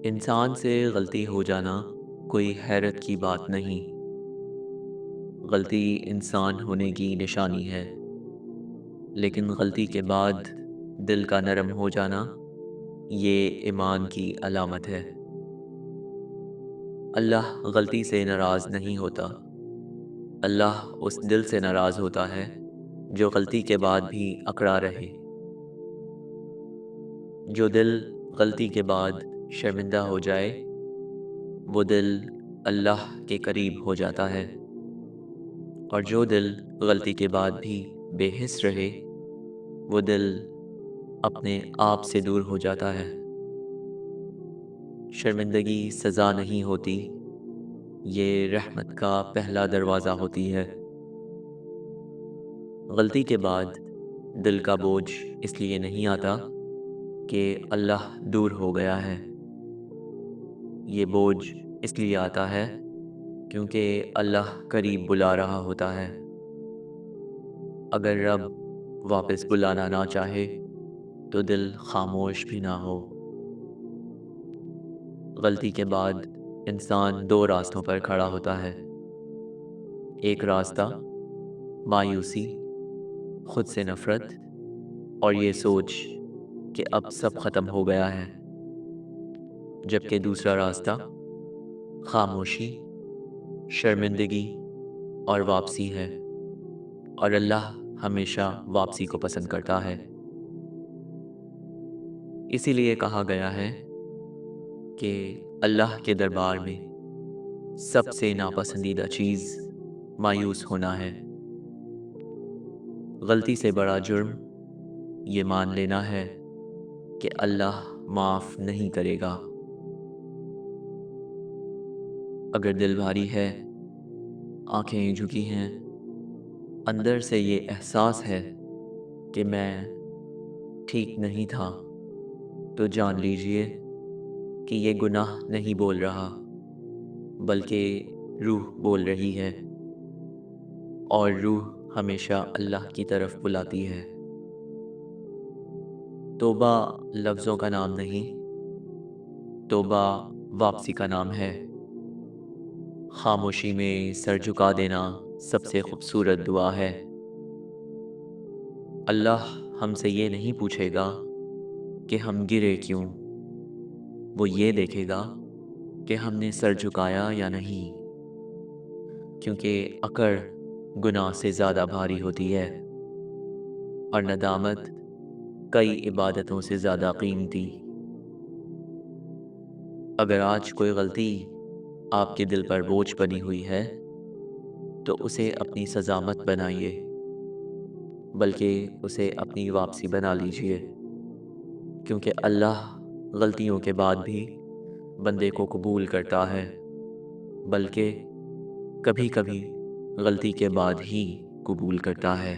انسان سے غلطی ہو جانا کوئی حیرت کی بات نہیں۔ غلطی انسان ہونے کی نشانی ہے، لیکن غلطی کے بعد دل کا نرم ہو جانا یہ ایمان کی علامت ہے۔ اللہ غلطی سے ناراض نہیں ہوتا، اللہ اس دل سے ناراض ہوتا ہے جو غلطی کے بعد بھی اکڑا رہے۔ جو دل غلطی کے بعد شرمندہ ہو جائے وہ دل اللہ کے قریب ہو جاتا ہے، اور جو دل غلطی کے بعد بھی بے حس رہے وہ دل اپنے آپ سے دور ہو جاتا ہے۔ شرمندگی سزا نہیں ہوتی، یہ رحمت کا پہلا دروازہ ہوتی ہے۔ غلطی کے بعد دل کا بوجھ اس لیے نہیں آتا کہ اللہ دور ہو گیا ہے، یہ بوجھ اس لیے آتا ہے کیونکہ اللہ قریب بلا رہا ہوتا ہے۔ اگر رب واپس بلانا نہ چاہے تو دل خاموش بھی نہ ہو۔ غلطی کے بعد انسان دو راستوں پر کھڑا ہوتا ہے۔ ایک راستہ مایوسی، خود سے نفرت اور یہ سوچ کہ اب سب ختم ہو گیا ہے، جبکہ دوسرا راستہ خاموشی، شرمندگی اور واپسی ہے، اور اللہ ہمیشہ واپسی کو پسند کرتا ہے۔ اسی لیے کہا گیا ہے کہ اللہ کے دربار میں سب سے ناپسندیدہ چیز مایوس ہونا ہے۔ غلطی سے بڑا جرم یہ مان لینا ہے کہ اللہ معاف نہیں کرے گا۔ اگر دل بھاری ہے، آنکھیں جھکی ہیں، اندر سے یہ احساس ہے کہ میں ٹھیک نہیں تھا، تو جان لیجئے کہ یہ گناہ نہیں بول رہا بلکہ روح بول رہی ہے، اور روح ہمیشہ اللہ کی طرف بلاتی ہے۔ توبہ لفظوں کا نام نہیں، توبہ واپسی کا نام ہے۔ خاموشی میں سر جھکا دینا سب سے خوبصورت دعا ہے۔ اللہ ہم سے یہ نہیں پوچھے گا کہ ہم گرے کیوں، وہ یہ دیکھے گا کہ ہم نے سر جھکایا یا نہیں، کیونکہ اکڑ گناہ سے زیادہ بھاری ہوتی ہے، اور ندامت کئی عبادتوں سے زیادہ قیمتی۔ اگر آج کوئی غلطی آپ کے دل پر بوجھ بنی ہوئی ہے تو اسے اپنی سزا مت بنائیے، بلکہ اسے اپنی واپسی بنا لیجئے، کیونکہ اللہ غلطیوں کے بعد بھی بندے کو قبول کرتا ہے، بلکہ کبھی کبھی غلطی کے بعد ہی قبول کرتا ہے۔